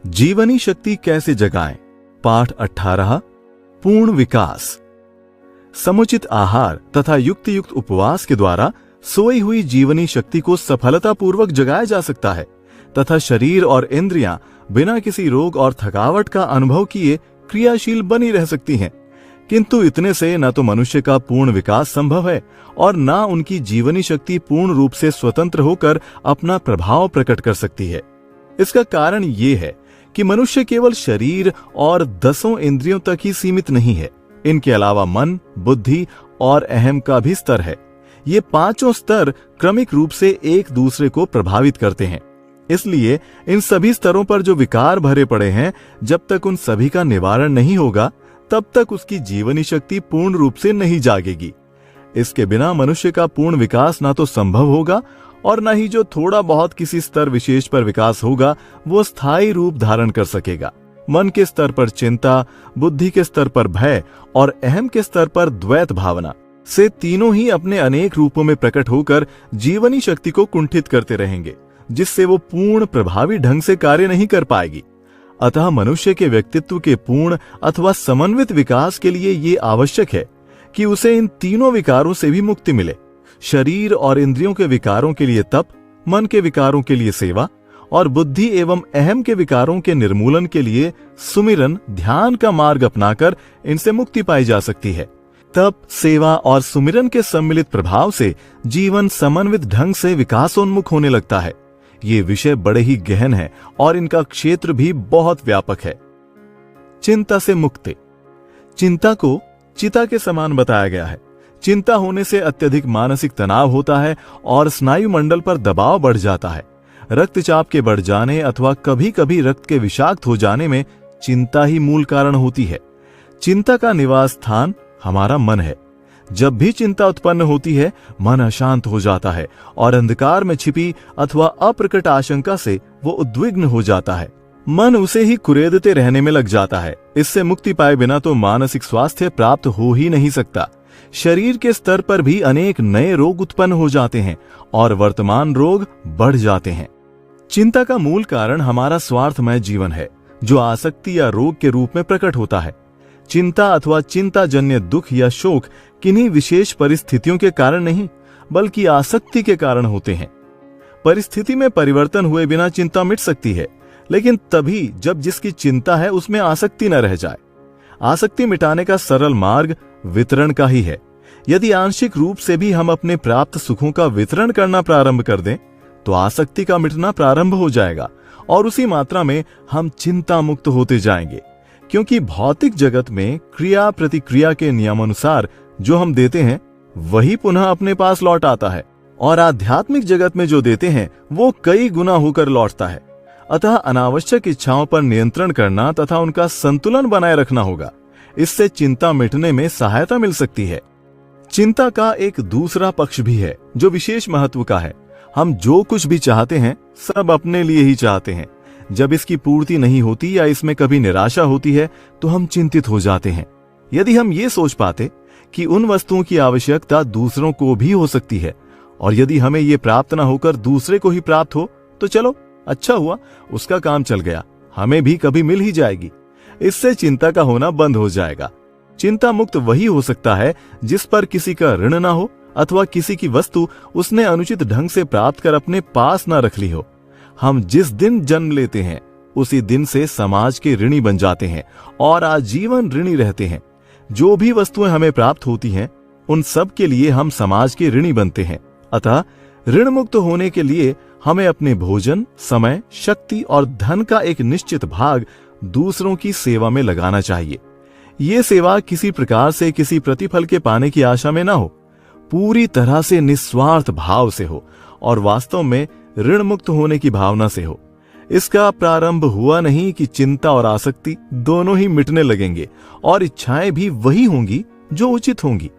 जीवनी शक्ति कैसे जगाएं? पाठ 18 पूर्ण विकास। समुचित आहार तथा युक्त उपवास के द्वारा सोई हुई जीवनी शक्ति को सफलतापूर्वक जगाया जा सकता है तथा शरीर और इंद्रियां बिना किसी रोग और थकावट का अनुभव किए क्रियाशील बनी रह सकती हैं। किंतु इतने से न तो मनुष्य का पूर्ण विकास संभव है और न उनकी जीवनी शक्ति पूर्ण रूप से स्वतंत्र होकर अपना प्रभाव प्रकट कर सकती है। इसका कारण ये है कि मनुष्य केवल शरीर और 10 इंद्रियों तक ही सीमित नहीं है। इनके अलावा मन, बुद्धि और अहम का भी स्तर है। ये 5 स्तर क्रमिक रूप से एक दूसरे को प्रभावित करते हैं। इसलिए इन सभी स्तरों पर जो विकार भरे पड़े हैं, जब तक उन सभी का निवारण नहीं होगा तब तक उसकी जीवनी शक्ति पूर्ण रूप से नहीं जागेगी। इसके बिना मनुष्य का पूर्ण विकास ना तो संभव होगा और न ही जो थोड़ा बहुत किसी स्तर विशेष पर विकास होगा वो स्थायी रूप धारण कर सकेगा। मन के स्तर पर चिंता, बुद्धि के स्तर पर भय और अहम के स्तर पर द्वैत भावना से तीनों ही अपने अनेक रूपों में प्रकट होकर जीवनी शक्ति को कुंठित करते रहेंगे, जिससे वो पूर्ण प्रभावी ढंग से कार्य नहीं कर पाएगी। अतः मनुष्य के व्यक्तित्व के पूर्ण अथवा समन्वित विकास के लिए ये आवश्यक है कि उसे इन तीनों विकारों से भी मुक्ति मिले। शरीर और इंद्रियों के विकारों के लिए तप, मन के विकारों के लिए सेवा और बुद्धि एवं अहम के विकारों के निर्मूलन के लिए सुमिरन, ध्यान का मार्ग अपनाकर इनसे मुक्ति पाई जा सकती है। तप, सेवा और सुमिरन के सम्मिलित प्रभाव से जीवन समन्वित ढंग से विकासोन्मुख होने लगता है। ये विषय बड़े ही गहन है और इनका क्षेत्र भी बहुत व्यापक है। चिंता से मुक्ति। चिंता को चिता के समान बताया गया है। चिंता होने से अत्यधिक मानसिक तनाव होता है और स्नायु मंडल पर दबाव बढ़ जाता है। रक्तचाप के बढ़ जाने अथवा कभी कभी रक्त के विषाक्त हो जाने में चिंता ही मूल कारण होती है। चिंता का निवास स्थान हमारा मन है। जब भी चिंता उत्पन्न होती है, मन अशांत हो जाता है और अंधकार में छिपी अथवा अप्रकट आशंका से वो उद्विग्न हो जाता है। मन उसे ही कुरेदते रहने में लग जाता है। इससे मुक्ति पाए बिना तो मानसिक स्वास्थ्य प्राप्त हो ही नहीं सकता। शरीर के स्तर पर भी अनेक नए रोग उत्पन्न हो जाते हैं और वर्तमान रोग बढ़ जाते हैं। चिंता का मूल कारण हमारा स्वार्थमय जीवन है, जो आसक्ति या रोग के रूप में प्रकट होता है। चिंता अथवा चिंताजन्य दुख या शोक किन्हीं विशेष परिस्थितियों के कारण नहीं, बल्कि आसक्ति के कारण होते हैं। परिस्थिति में परिवर्तन हुए बिना चिंता मिट सकती है, लेकिन तभी जब जिसकी चिंता है उसमें आसक्ति न रह जाए। आसक्ति मिटाने का सरल मार्ग वितरण का ही है। यदि आंशिक रूप से भी हम अपने प्राप्त सुखों का वितरण करना प्रारंभ कर दें, तो आसक्ति का मिटना प्रारंभ हो जाएगा और उसी मात्रा में हम चिंता मुक्त होते जाएंगे। क्योंकि भौतिक जगत में क्रिया प्रतिक्रिया के नियमानुसार जो हम देते हैं वही पुनः अपने पास लौट आता है और आध्यात्मिक जगत में जो देते हैं वो कई गुना होकर लौटता है। अतः अनावश्यक इच्छाओं पर नियंत्रण करना तथा उनका संतुलन बनाए रखना होगा। इससे चिंता मिटने में सहायता मिल सकती है। चिंता का एक दूसरा पक्ष भी है जो विशेष महत्व का है। हम जो कुछ भी चाहते हैं सब अपने लिए ही चाहते हैं। जब इसकी पूर्ति नहीं होती या इसमें कभी निराशा होती है तो हम चिंतित हो जाते हैं। यदि हम ये सोच पाते कि उन वस्तुओं की आवश्यकता दूसरों को भी हो सकती है और यदि हमें ये प्राप्त न होकर दूसरे को ही प्राप्त हो तो चलो अच्छा हुआ, उसका काम चल गया, हमें भी कभी मिल ही जाएगी। इससे चिंता का होना बंद हो जाएगा। चिंता मुक्त वही हो सकता है जिस पर किसी का ऋण ना हो अथवा किसी की वस्तु उसने अनुचित ढंग से प्राप्त कर अपने पास न रख ली हो। हम जिस दिन जन्म लेते हैं उसी दिन से समाज के ऋणी बन जाते हैं और आजीवन ऋणी रहते हैं। जो भी वस्तुएं हमें प्राप्त होती हैं उन सब के लिए हम समाज के ऋणी बनते हैं। अतः ऋण मुक्त होने के लिए हमें अपने भोजन, समय, शक्ति और धन का एक निश्चित भाग दूसरों की सेवा में लगाना चाहिए। ये सेवा किसी प्रकार से किसी प्रतिफल के पाने की आशा में ना हो, पूरी तरह से निस्वार्थ भाव से हो और वास्तव में ऋण मुक्त होने की भावना से हो। इसका प्रारंभ हुआ नहीं कि चिंता और आसक्ति दोनों ही मिटने लगेंगे और इच्छाएं भी वही होंगी जो उचित होंगी।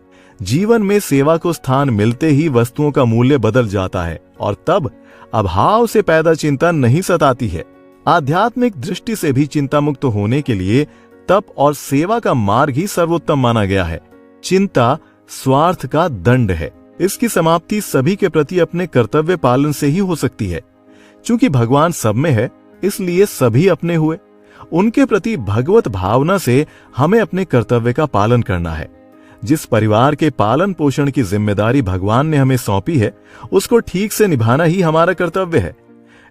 जीवन में सेवा को स्थान मिलते ही वस्तुओं का मूल्य बदल जाता है और तब अभाव से पैदा चिंता नहीं सताती है। आध्यात्मिक दृष्टि से भी चिंता मुक्त होने के लिए तप और सेवा का मार्ग ही सर्वोत्तम माना गया है। चिंता स्वार्थ का दंड है। इसकी समाप्ति सभी के प्रति अपने कर्तव्य पालन से ही हो सकती है। चूंकि भगवान सब में है, इसलिए सभी अपने हुए। उनके प्रति भगवत भावना से हमें अपने कर्तव्य का पालन करना है। जिस परिवार के पालन पोषण की जिम्मेदारी भगवान ने हमें सौंपी है, उसको ठीक से निभाना ही हमारा कर्तव्य है।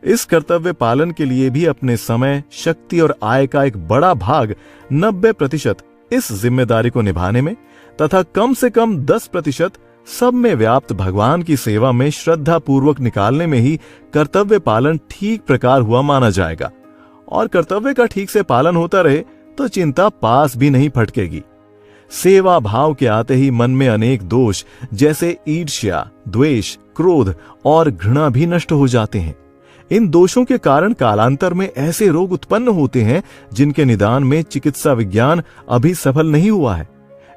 इस कर्तव्य पालन के लिए भी अपने समय, शक्ति और आय का एक बड़ा भाग 90% इस जिम्मेदारी को निभाने में तथा कम से कम 10% सब में व्याप्त भगवान की सेवा में श्रद्धा पूर्वक निकालने में ही कर्तव्य पालन ठीक प्रकार हुआ माना जाएगा। और कर्तव्य का ठीक से पालन होता रहे तो चिंता पास भी नहीं फटकेगी। सेवा भाव के आते ही मन में अनेक दोष जैसे ईर्ष्या, द्वेष, क्रोध और घृणा भी नष्ट हो जाते हैं। इन दोषों के कारण कालांतर में ऐसे रोग उत्पन्न होते हैं जिनके निदान में चिकित्सा विज्ञान अभी सफल नहीं हुआ है।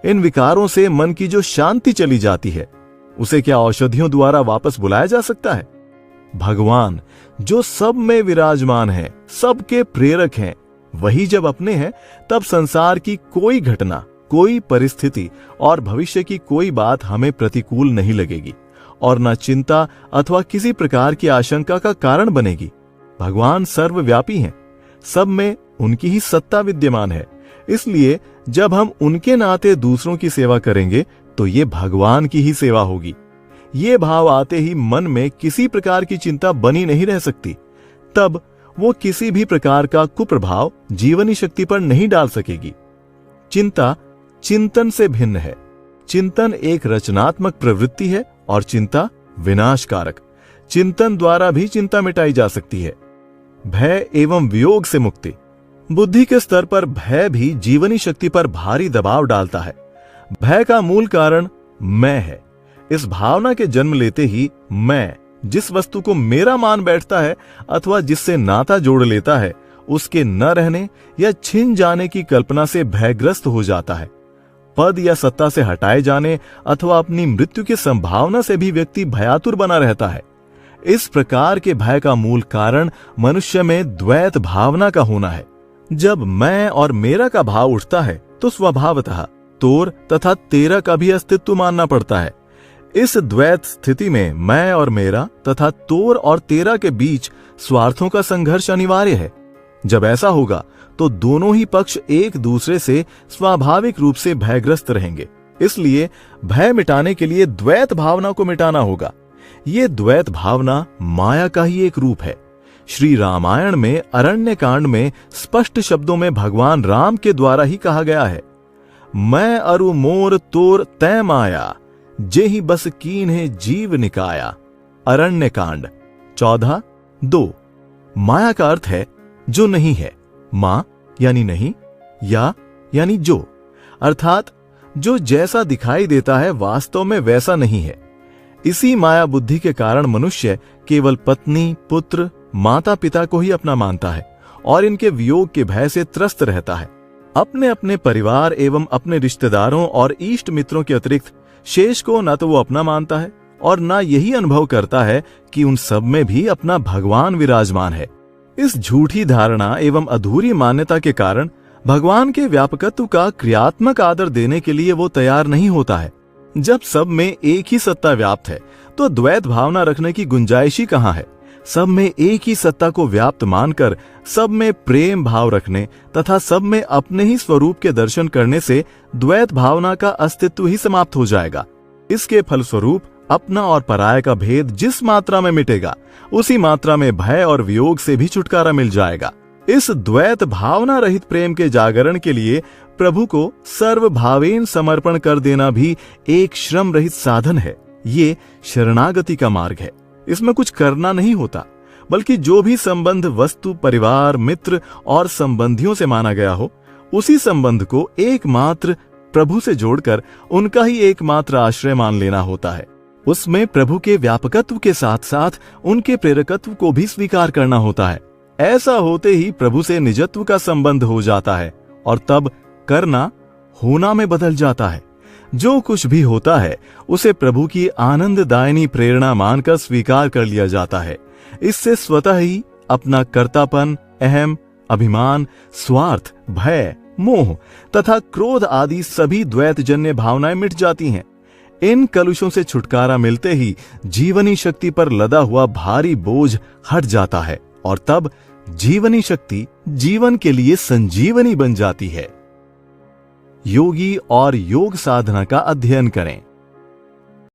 इन विकारों से मन की जो शांति चली जाती है, उसे क्या औषधियों द्वारा वापस बुलाया जा सकता है? भगवान जो सब में विराजमान है, सबके प्रेरक हैं, वही जब अपने हैं तब संसार की कोई घटना, कोई परिस्थिति और भविष्य की कोई बात हमें प्रतिकूल नहीं लगेगी और न चिंता अथवा किसी प्रकार की आशंका का कारण बनेगी। भगवान सर्वव्यापी हैं, सब में उनकी ही सत्ता विद्यमान है। इसलिए जब हम उनके नाते दूसरों की सेवा करेंगे तो ये भगवान की ही सेवा होगी। ये भाव आते ही मन में किसी प्रकार की चिंता बनी नहीं रह सकती। तब वो किसी भी प्रकार का कुप्रभाव जीवनी शक्ति पर नहीं डाल सकेगी। चिंता चिंतन से भिन्न है। चिंतन एक रचनात्मक प्रवृत्ति है और चिंता विनाशकारक। चिंतन द्वारा भी चिंता मिटाई जा सकती है। भय एवं वियोग से मुक्ति। बुद्धि के स्तर पर भय भी जीवनी शक्ति पर भारी दबाव डालता है। भय का मूल कारण मैं है। इस भावना के जन्म लेते ही मैं जिस वस्तु को मेरा मान बैठता है अथवा जिससे नाता जोड़ लेता है, उसके न रहने या छिन जाने की कल्पना से भयग्रस्त हो जाता है। पद या सत्ता से हटाए जाने अथवा अपनी मृत्यु की संभावना से भी व्यक्ति भयातुर बना रहता है। इस प्रकार के भय का मूल कारण मनुष्य में द्वैत भावना का होना है। जब मैं और मेरा का भाव उठता है तो स्वभावतः तोर तथा तेरा का भी अस्तित्व मानना पड़ता है। इस द्वैत स्थिति में मैं और मेरा तथा तोर और तेरा के बीच स्वार्थों का संघर्ष अनिवार्य है। जब ऐसा होगा तो दोनों ही पक्ष एक दूसरे से स्वाभाविक रूप से भयग्रस्त रहेंगे। इसलिए भय मिटाने के लिए द्वैत भावना को मिटाना होगा। ये द्वैत भावना माया का ही एक रूप है। श्री रामायण में अरण्य कांड में स्पष्ट शब्दों में भगवान राम के द्वारा ही कहा गया है, मैं अरु मोर तोर तै माया, जेहि बस कीन्हे जीव निकाया। अरण्य कांड 14:2। माया का अर्थ है जो नहीं है। मां यानी नहीं, या यानी जो, अर्थात जो जैसा दिखाई देता है वास्तव में वैसा नहीं है। इसी माया बुद्धि के कारण मनुष्य केवल पत्नी, पुत्र, माता पिता को ही अपना मानता है और इनके वियोग के भय से त्रस्त रहता है। अपने अपने परिवार एवं अपने रिश्तेदारों और इष्ट मित्रों के अतिरिक्त शेष को न तो वो अपना मानता है और न यही अनुभव करता है कि उन सब में भी अपना भगवान विराजमान है। इस झूठी धारणा एवं अधूरी मान्यता के कारण भगवान के व्यापकत्व का क्रियात्मक आदर देने के लिए वो तैयार नहीं होता है। जब सब में एक ही सत्ता व्याप्त है तो द्वैत भावना रखने की गुंजाइश ही कहाँ है। सब में एक ही सत्ता को व्याप्त मानकर सब में प्रेम भाव रखने तथा सब में अपने ही स्वरूप के दर्शन करने से द्वैत भावना का अस्तित्व ही समाप्त हो जाएगा। इसके फलस्वरूप अपना और पराया का भेद जिस मात्रा में मिटेगा, उसी मात्रा में भय और वियोग से भी छुटकारा मिल जाएगा। इस द्वैत भावना रहित प्रेम के जागरण के लिए प्रभु को सर्वभावेन समर्पण कर देना भी एक श्रम रहित साधन है। ये शरणागति का मार्ग है। इसमें कुछ करना नहीं होता, बल्कि जो भी संबंध वस्तु, परिवार, मित्र और संबंधियों से माना गया हो, उसी संबंध को एकमात्र प्रभु से जोड़कर उनका ही एकमात्र आश्रय मान लेना होता है। उसमें प्रभु के व्यापकत्व के साथ साथ उनके प्रेरकत्व को भी स्वीकार करना होता है। ऐसा होते ही प्रभु से निजत्व का संबंध हो जाता है और तब करना होना में बदल जाता है। जो कुछ भी होता है उसे प्रभु की आनंददायिनी प्रेरणा मानकर स्वीकार कर लिया जाता है। इससे स्वतः ही अपना कर्तापन, अहम, अभिमान, स्वार्थ, भय, मोह तथा क्रोध आदि सभी द्वैतजन्य भावनाएं मिट जाती हैं। इन कलुषों से छुटकारा मिलते ही जीवनी शक्ति पर लदा हुआ भारी बोझ हट जाता है और तब जीवनी शक्ति जीवन के लिए संजीवनी बन जाती है। योगी और योग साधना का अध्ययन करें।